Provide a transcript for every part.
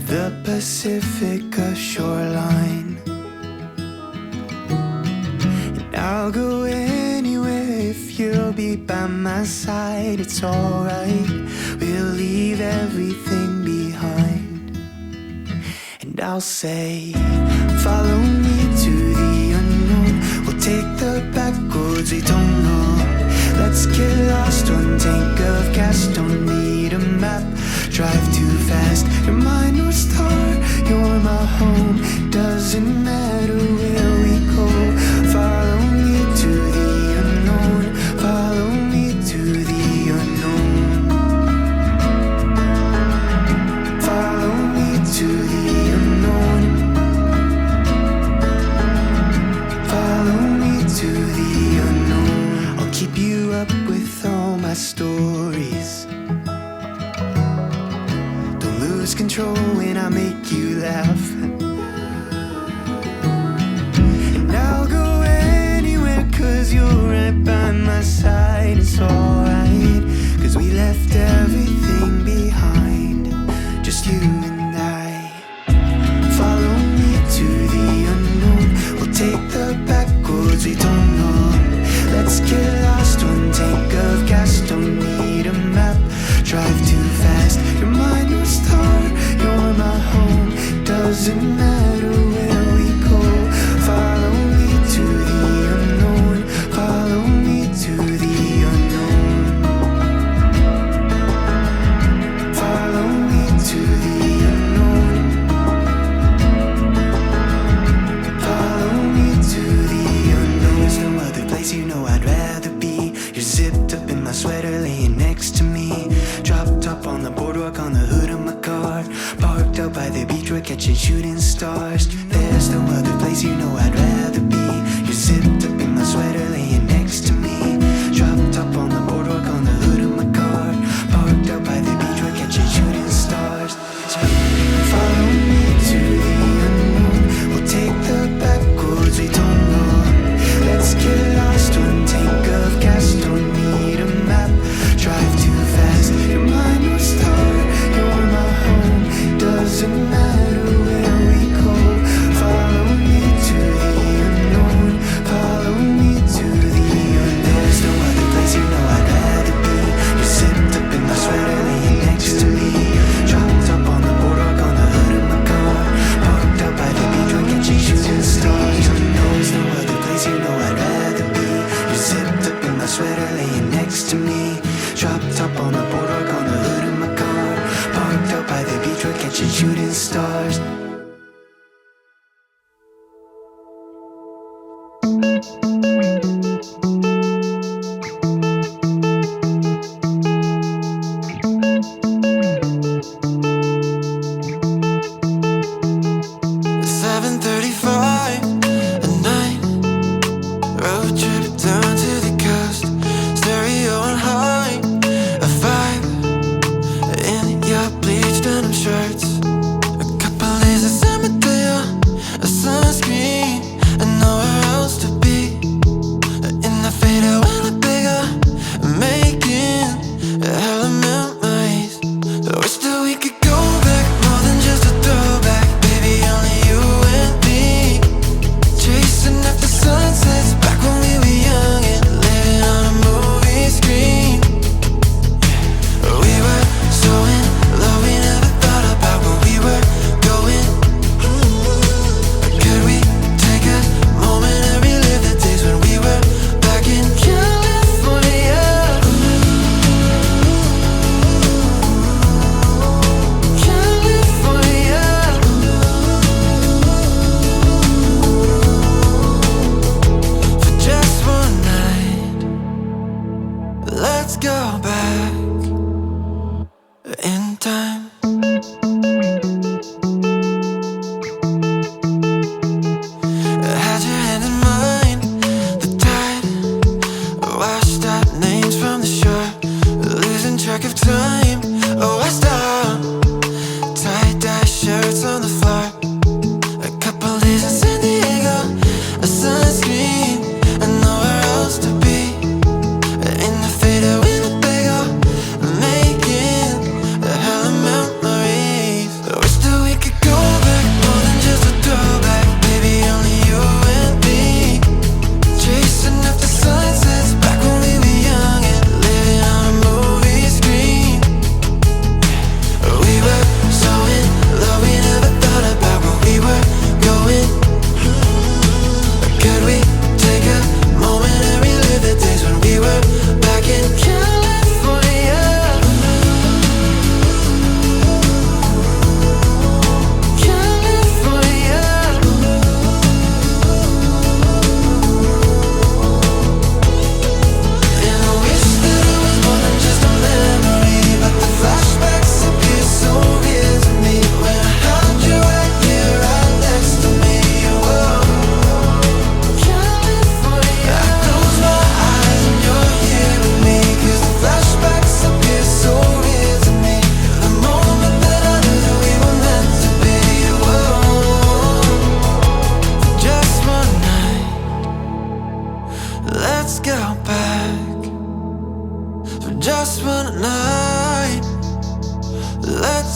the Pacifica shoreline. And I'll go anywhere if you'll be by my side. It's alright, we'll leave everything behind. And I'll say, follow me to the unknown. We'll take the back roads we don't know. Let's get lost, one tank of gas, don't need a map. Drive too fast, you're my North Star, you're my home. Doesn't matter where we go. Follow me to the unknown. Follow me to the unknown. Follow me to the unknown. Follow me to the unknown. I'll keep you up with all my stories. Don't lose control when I make you laugh. And I'll go anywhere cause you're right by my side. It's alright, cause we left everything behind, just you and I. Follow me to the unknown. We'll take the back roads we don't know. Let's get lost, one tank of gas, don't need a map. Drive too fast, you're my North Star, you're my home. Doesn't matter where we go. Follow me to the unknown. Follow me to the unknown. Follow me to the unknown. Follow me to the unknown. There's no other place you know I'd rather be. You're zipped up in my sweater, laying next to me. Drop top on the boardwalk, on the hood of my car. Parked out by the beach, we're catching shooting stars. There's no other place you know I'd rather be. You're zipped up in my sweater, laying next to me. Drop top on the boardwalk, on the hood of my car. Parked out by the beach, we're catching shooting stars. Follow me to the unknown. We'll take the back roads we don't know. Let's get lost, one tank of gas, don't need a map. Drive too fast, you're my North Star, you're my home. Doesn't matter where we go. Follow me to the unknown. Follow me to the unknown. There's no other place you know I'd rather be. You're zipped up in my sweater, laying next to me. Dropped up on the boardwalk, on the hood of my car. Parked out by the beach, we're catching shooting stars. There's no other place you know I'd rather be. You're zipped up in my sweater, laying next to me. Dropped up on the boardwalk, on the hood of my car. Parked out by the beach, we're catching shooting stars. Making a hell of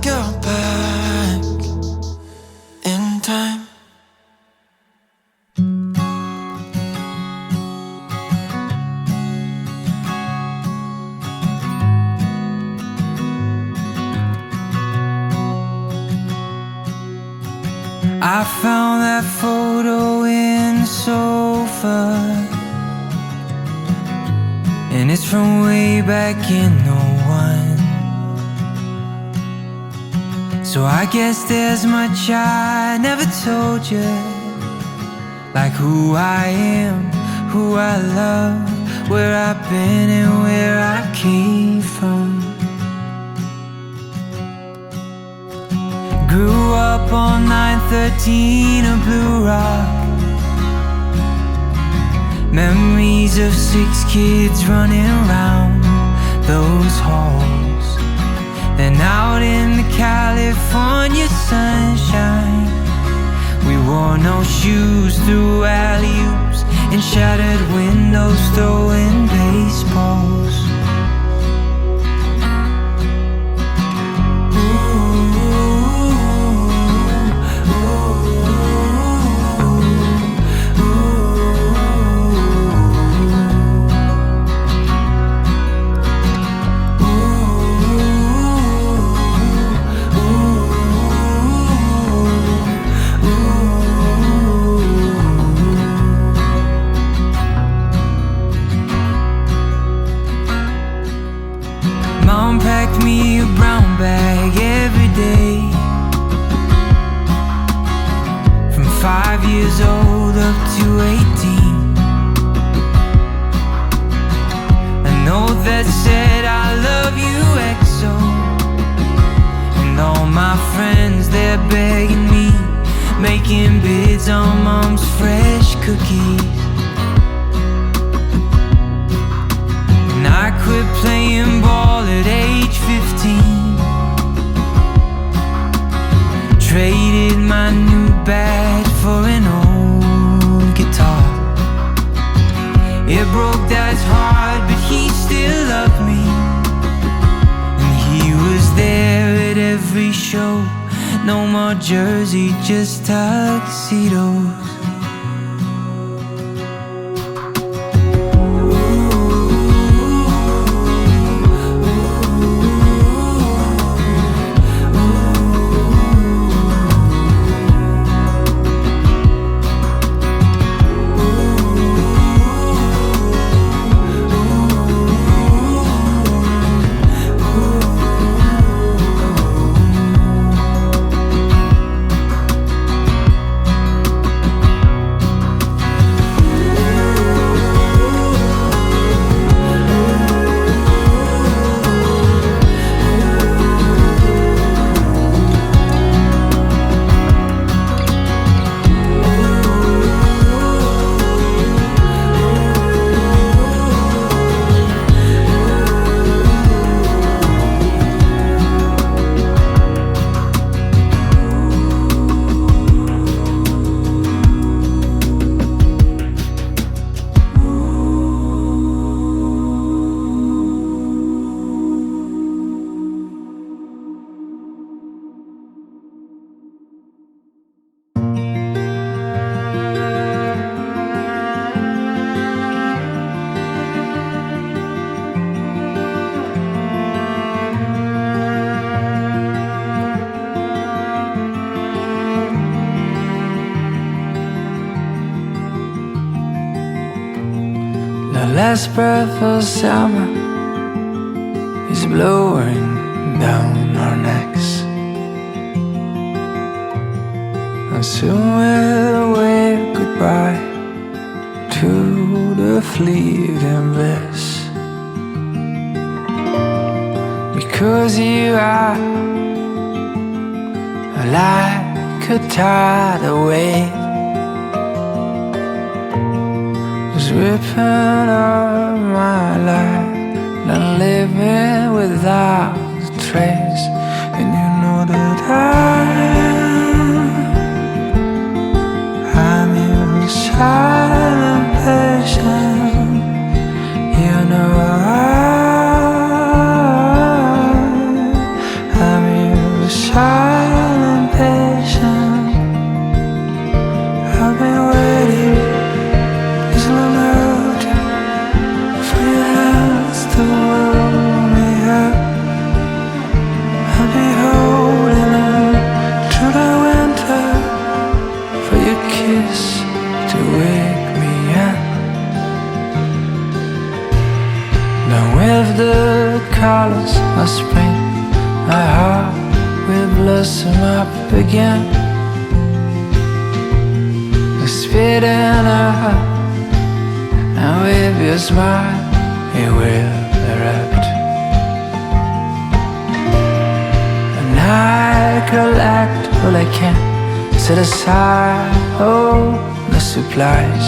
girl back in time. I found that photo in the sofa, and it's from way back in '01. So I guess there's much I never told you, like who I am, who I love, where I've been and where I came from. Grew up on 913 of Blue Rock, memories of 6 kids running around those halls. Then out in the California sunshine, we wore no shoes through alley-oops and shattered windows throwing baseballs. Mom packed me a brown bag every day, from 5 years old up to 18. A note that said I love you XO, and all my friends, they're begging me, making bids on Mom's fresh cookies. I quit playing ball at age 15, traded my new bat for an old guitar. It broke Dad's heart, but he still loved me, and he was there at every show. No more jersey, just tuxedos. The last breath of summer is blowing down our necks, and soon we'll wave goodbye to the fleeting bliss. Because you are like a tidal wave, just ripping up my life, not living without a trace. And you know that I'm your silent patient. You know I'm your fills him up again. The spit in her heart. Now with your smile he will erupt. And I collect all I can, set aside all the supplies.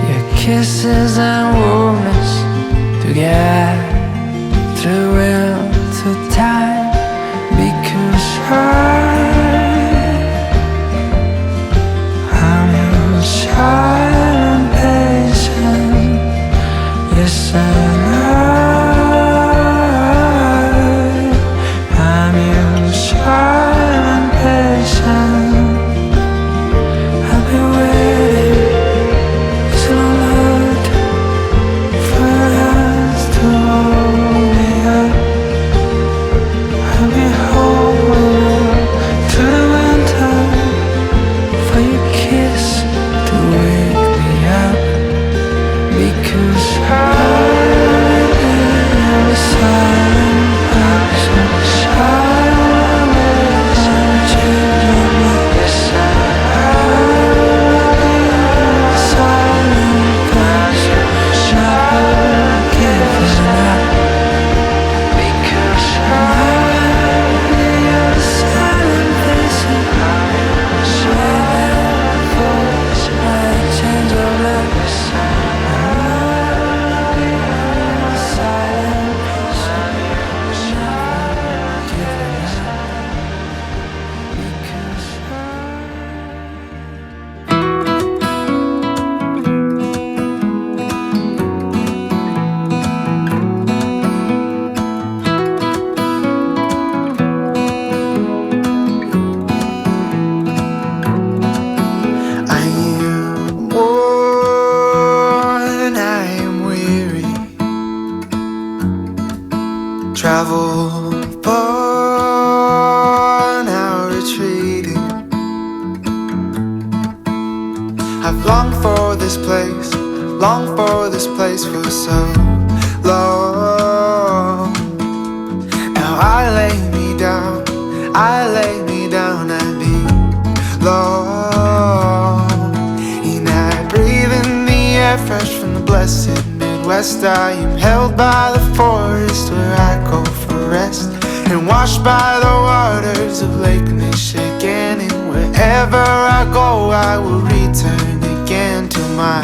Your kisses and warmness to get through winter time. Because I'm your silent patient. Yes, and I'm your silent patient. I'll be waiting so long for your hands to hold me up. I'll be holding to the winter for your kiss to wake me up. Because I'm a silent person, silent person, change your mind. Yes, I'm a silent person, never giving up. Because I'm a silent person, silent voice, I change your mind. Yes, I am worn, I am weary. Travel far, now retreating. I've longed for this place, longed for this place for so long. Now I lay me down and be long. And I breathe in the air fresh from the blessed Midwest. I am held by the forest where I go for rest, and washed by the waters of Lake Michigan. And wherever I go I will return again to my